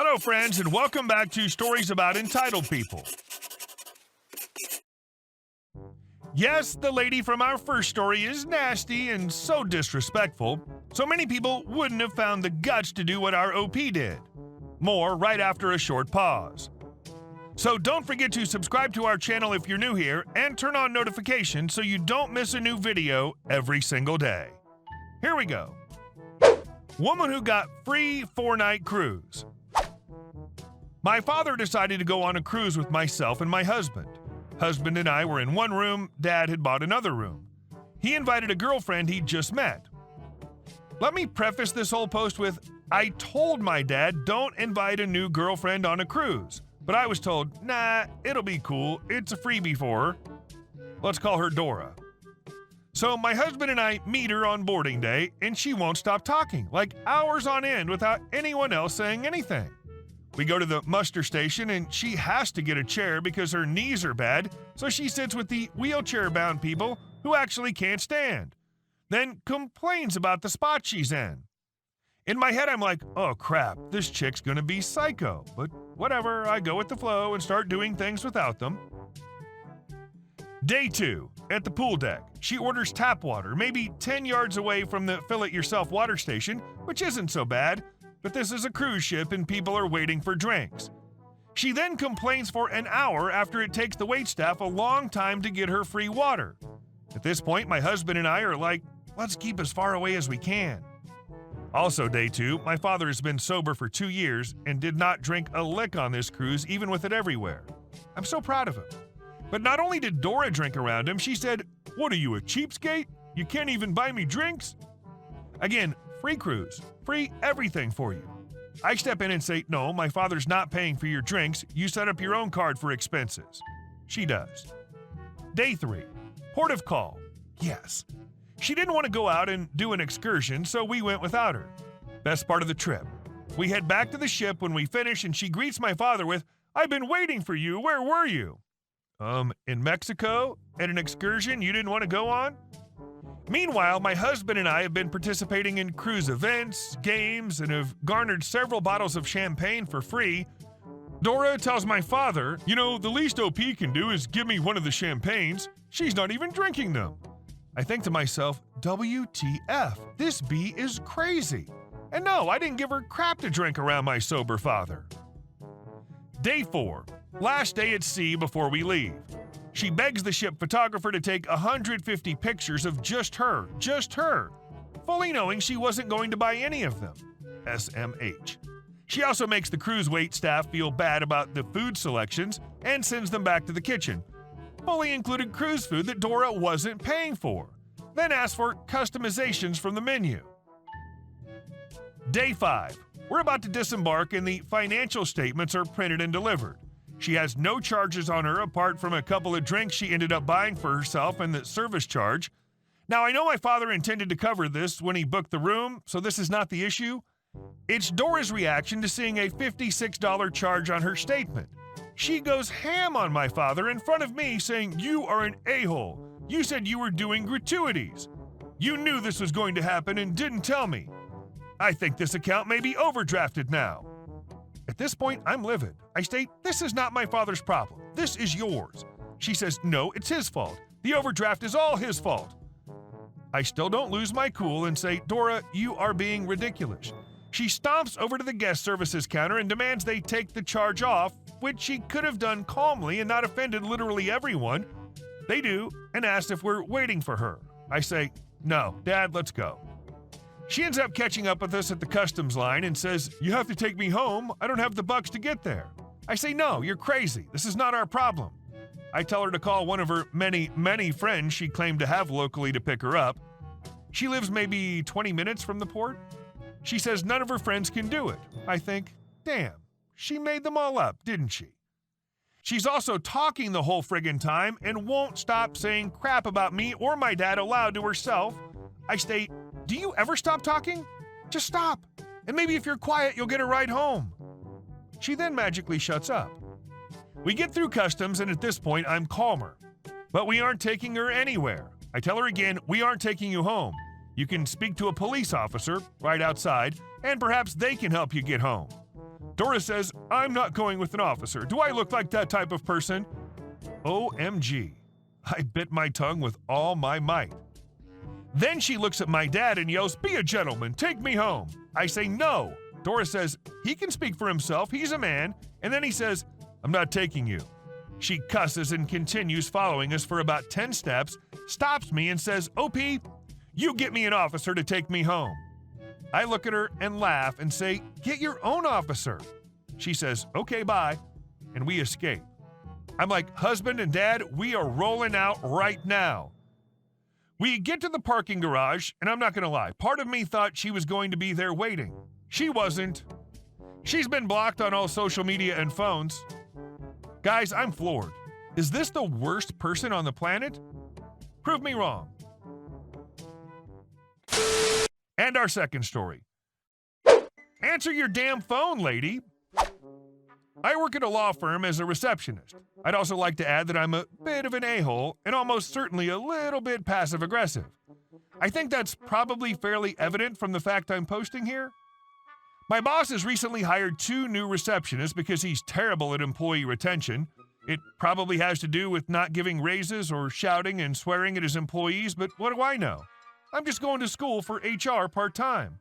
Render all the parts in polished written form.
Hello, friends, and welcome back to Stories About Entitled People. Yes, the lady from our first story is nasty and so disrespectful, so many people wouldn't have found the guts to do what our OP did. More right after a short pause. So don't forget to subscribe to our channel if you're new here and turn on notifications so you don't miss a new video every single day. Here we go. Woman who got free 4-night cruise. My father decided to go on a cruise with myself and my husband. Husband and I were in one room, Dad had bought another room. He invited a girlfriend he'd just met. Let me preface this whole post with, I told my dad don't invite a new girlfriend on a cruise, but I was told, nah, it'll be cool, it's a freebie for her. Let's call her Dora. So my husband and I meet her on boarding day, and she won't stop talking, like hours on end without anyone else saying anything. We go to the muster station, and she has to get a chair because her knees are bad, so she sits with the wheelchair-bound people who actually can't stand. Then complains about the spot she's in. In my head, I'm like, oh crap, this chick's gonna be psycho. But whatever, I go with the flow and start doing things without them. Day 2, at the pool deck, she orders tap water, maybe 10 yards away from the fill-it-yourself water station, which isn't so bad, but this is a cruise ship and people are waiting for drinks. She then complains for an hour after it takes the waitstaff a long time to get her free water. At this point, my husband and I are like, let's keep as far away as we can. Also day 2, my father has been sober for 2 years and did not drink a lick on this cruise, even with it everywhere. I'm so proud of him. But not only did Dora drink around him, she said, what are you, a cheapskate? You can't even buy me drinks? Again, free cruise, free everything for you. I step in and say, no, my father's not paying for your drinks. You set up your own card for expenses. She does. Day 3, port of call. Yes. She didn't want to go out and do an excursion, so we went without her. Best part of the trip. We head back to the ship when we finish, and she greets my father with, I've been waiting for you. Where were you? In Mexico? At an excursion you didn't want to go on? Meanwhile, my husband and I have been participating in cruise events, games, and have garnered several bottles of champagne for free. Dora tells my father, you know, the least OP can do is give me one of the champagnes. She's not even drinking them. I think to myself, WTF, this bee is crazy. And no, I didn't give her crap to drink around my sober father. Day 4, last day at sea before we leave. She begs the ship photographer to take 150 pictures of just her, fully knowing she wasn't going to buy any of them. SMH. She also makes the cruise wait staff feel bad about the food selections and sends them back to the kitchen. Fully included cruise food that Dora wasn't paying for. Then asks for customizations from the menu. Day 5. We're about to disembark and the financial statements are printed and delivered. She has no charges on her apart from a couple of drinks she ended up buying for herself and the service charge. Now, I know my father intended to cover this when he booked the room, so this is not the issue. It's Dora's reaction to seeing a $56 charge on her statement. She goes ham on my father in front of me, saying, you are an a-hole. You said you were doing gratuities. You knew this was going to happen and didn't tell me. I think this account may be overdrafted now. At this point, I'm livid. I state, this is not my father's problem. This is yours. She says, no, it's his fault. The overdraft is all his fault. I still don't lose my cool and say, Dora, you are being ridiculous. She stomps over to the guest services counter and demands they take the charge off, which she could have done calmly and not offended literally everyone. They do, and asked if we're waiting for her. I say, no, Dad, let's go. She ends up catching up with us at the customs line and says, you have to take me home. I don't have the bucks to get there. I say, no, you're crazy. This is not our problem. I tell her to call one of her many friends she claimed to have locally to pick her up. She lives maybe 20 minutes from the port. She says none of her friends can do it. I think, damn, she made them all up, didn't she? She's also talking the whole friggin' time and won't stop saying crap about me or my dad aloud to herself. I state, do you ever stop talking? Just stop. And maybe if you're quiet, you'll get a ride home. She then magically shuts up. We get through customs, and at this point, I'm calmer. But we aren't taking her anywhere. I tell her again, we aren't taking you home. You can speak to a police officer right outside, and perhaps they can help you get home. Dora says, I'm not going with an officer. Do I look like that type of person? OMG. I bit my tongue with all my might. Then she looks at my dad and yells, be a gentleman, take me home. I say no. Dora says, he can speak for himself, he's a man. And then he says, I'm not taking you. She cusses and continues following us for about 10 steps, stops me and says, OP, you get me an officer to take me home. I look at her and laugh and say, get your own officer. She says, okay, bye. And we escape. I'm like, husband and dad, we are rolling out right now. We get to the parking garage, and I'm not going to lie, part of me thought she was going to be there waiting. She wasn't. She's been blocked on all social media and phones. Guys, I'm floored. Is this the worst person on the planet? Prove me wrong. And our second story. Answer your damn phone, lady. I work at a law firm as a receptionist. I'd also like to add that I'm a bit of an a-hole and almost certainly a little bit passive-aggressive. I think that's probably fairly evident from the fact I'm posting here. My boss has recently hired 2 new receptionists because he's terrible at employee retention. It probably has to do with not giving raises or shouting and swearing at his employees, but what do I know? I'm just going to school for HR part-time.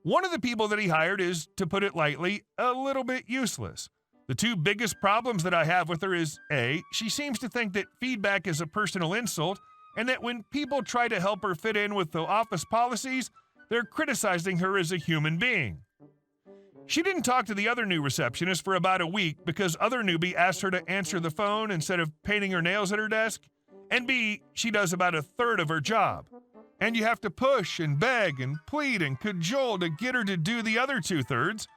One of the people that he hired is, to put it lightly, a little bit useless. The 2 biggest problems that I have with her is, A, she seems to think that feedback is a personal insult, and that when people try to help her fit in with the office policies, they're criticizing her as a human being. She didn't talk to the other new receptionist for about a week because other newbie asked her to answer the phone instead of painting her nails at her desk. And B, she does about a third of her job. And you have to push and beg and plead and cajole to get her to do the other 2/3.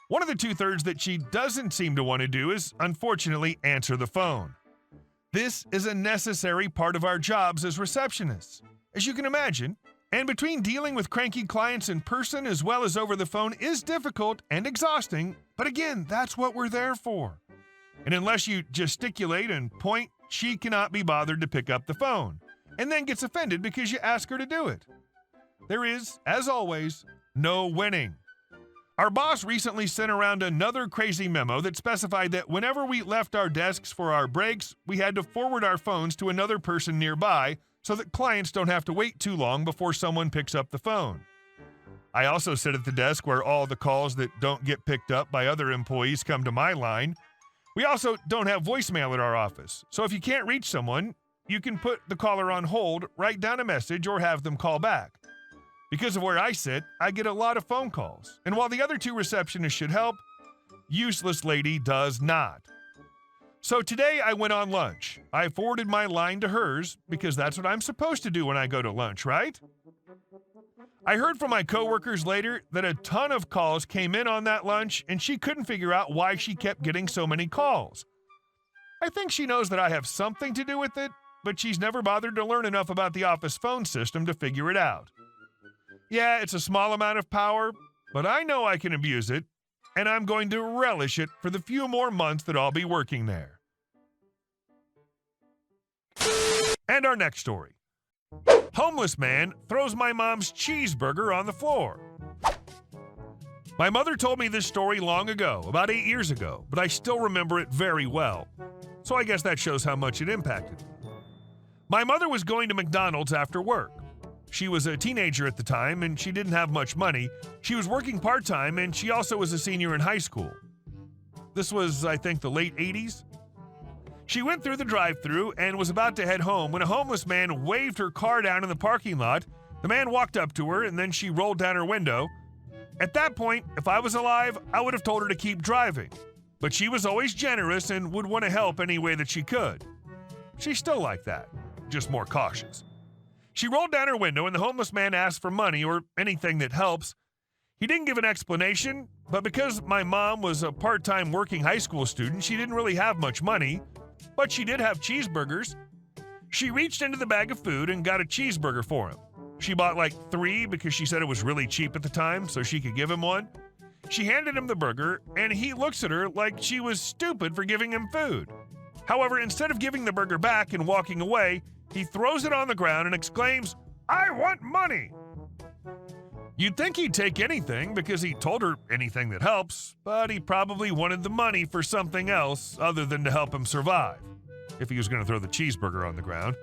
One of the 2/3 that she doesn't seem to want to do is, unfortunately, answer the phone. This is a necessary part of our jobs as receptionists, as you can imagine. And between dealing with cranky clients in person as well as over the phone is difficult and exhausting, but again, that's what we're there for. And unless you gesticulate and point, she cannot be bothered to pick up the phone, and then gets offended because you ask her to do it. There is, as always, no winning. Our boss recently sent around another crazy memo that specified that whenever we left our desks for our breaks, we had to forward our phones to another person nearby so that clients don't have to wait too long before someone picks up the phone. I also sit at the desk where all the calls that don't get picked up by other employees come to my line. We also don't have voicemail at our office, so if you can't reach someone, you can put the caller on hold, write down a message, or have them call back. Because of where I sit, I get a lot of phone calls, and while the other 2 receptionists should help, useless lady does not. So today I went on lunch. I forwarded my line to hers because that's what I'm supposed to do when I go to lunch, right? I heard from my coworkers later that a ton of calls came in on that lunch and she couldn't figure out why she kept getting so many calls. I think she knows that I have something to do with it, but she's never bothered to learn enough about the office phone system to figure it out. Yeah, it's a small amount of power, but I know I can abuse it, and I'm going to relish it for the few more months that I'll be working there. And our next story. Homeless man throws my mom's cheeseburger on the floor. My mother told me this story long ago, about 8 years ago, but I still remember it very well. So I guess that shows how much it impacted me. My mother was going to McDonald's after work. She was a teenager at the time, and she didn't have much money. She was working part-time, and she also was a senior in high school. This was, I think, the late 80s. She went through the drive-thru and was about to head home when a homeless man waved her car down in the parking lot. The man walked up to her, and then she rolled down her window. At that point, if I was alive, I would have told her to keep driving. But she was always generous and would want to help any way that she could. She's still like that, just more cautious. She rolled down her window and the homeless man asked for money or anything that helps. He didn't give an explanation, but because my mom was a part-time working high school student, she didn't really have much money, but she did have cheeseburgers. She reached into the bag of food and got a cheeseburger for him. She bought like 3 because she said it was really cheap at the time, so she could give him one. She handed him the burger, and he looks at her like she was stupid for giving him food. However, instead of giving the burger back and walking away, he throws it on the ground and exclaims, "I want money!" You'd think he'd take anything because he told her anything that helps, but he probably wanted the money for something else other than to help him survive, if he was going to throw the cheeseburger on the ground.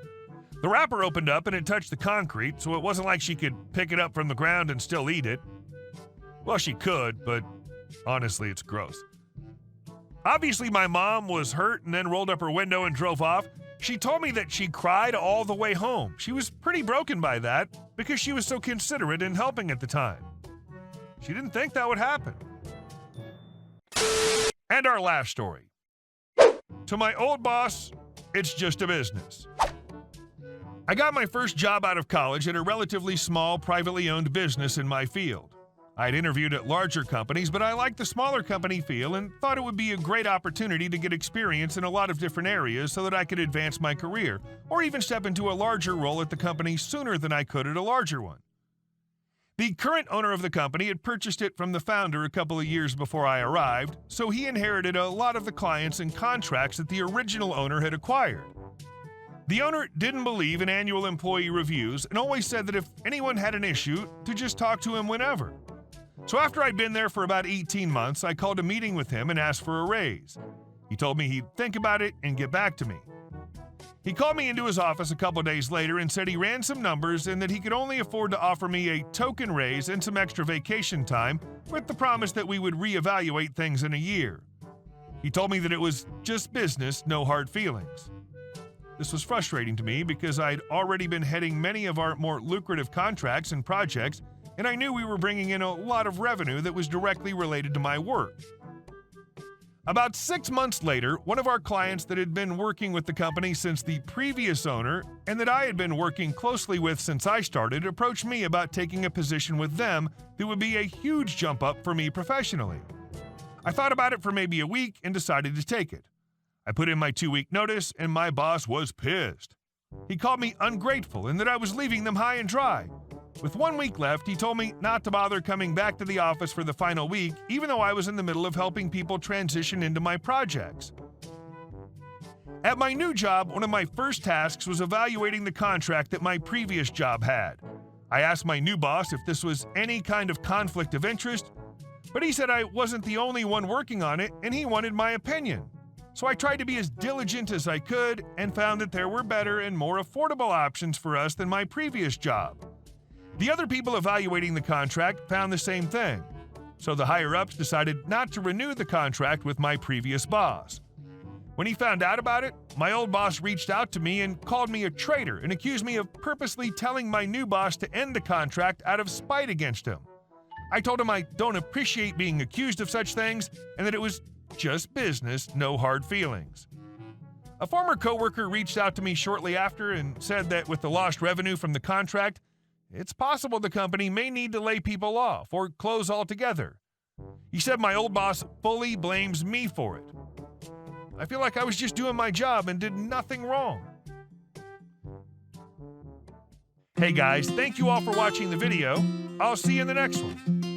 The wrapper opened up and it touched the concrete, so it wasn't like she could pick it up from the ground and still eat it. Well, she could, but honestly, it's gross. Obviously, my mom was hurt and then rolled up her window and drove off. She told me that she cried all the way home. She was pretty broken by that because she was so considerate and helping at the time. She didn't think that would happen. And our last story. To my old boss, it's just a business. I got my first job out of college at a relatively small, privately owned business in my field. I'd interviewed at larger companies, but I liked the smaller company feel and thought it would be a great opportunity to get experience in a lot of different areas so that I could advance my career, or even step into a larger role at the company sooner than I could at a larger one. The current owner of the company had purchased it from the founder a couple of years before I arrived, so he inherited a lot of the clients and contracts that the original owner had acquired. The owner didn't believe in annual employee reviews and always said that if anyone had an issue, to just talk to him whenever. So after I'd been there for about 18 months, I called a meeting with him and asked for a raise. He told me he'd think about it and get back to me. He called me into his office a couple days later and said he ran some numbers and that he could only afford to offer me a token raise and some extra vacation time with the promise that we would reevaluate things in a year. He told me that it was just business, no hard feelings. This was frustrating to me because I'd already been heading many of our more lucrative contracts and projects, and I knew we were bringing in a lot of revenue that was directly related to my work. About 6 months later, one of our clients that had been working with the company since the previous owner and that I had been working closely with since I started approached me about taking a position with them that would be a huge jump up for me professionally. I thought about it for maybe a week and decided to take it. I put in my 2-week notice and my boss was pissed. He called me ungrateful and that I was leaving them high and dry. With 1 week left, he told me not to bother coming back to the office for the final week, even though I was in the middle of helping people transition into my projects. At my new job, one of my first tasks was evaluating the contract that my previous job had. I asked my new boss if this was any kind of conflict of interest, but he said I wasn't the only one working on it and he wanted my opinion. So I tried to be as diligent as I could and found that there were better and more affordable options for us than my previous job. The other people evaluating the contract found the same thing, so the higher-ups decided not to renew the contract with my previous boss. When he found out about it, my old boss reached out to me and called me a traitor and accused me of purposely telling my new boss to end the contract out of spite against him. I told him I don't appreciate being accused of such things and that it was just business, no hard feelings. A former coworker reached out to me shortly after and said that with the lost revenue from the contract, it's possible the company may need to lay people off or close altogether. He said my old boss fully blames me for it. I feel like I was just doing my job and did nothing wrong. Hey guys, thank you all for watching the video. I'll see you in the next one.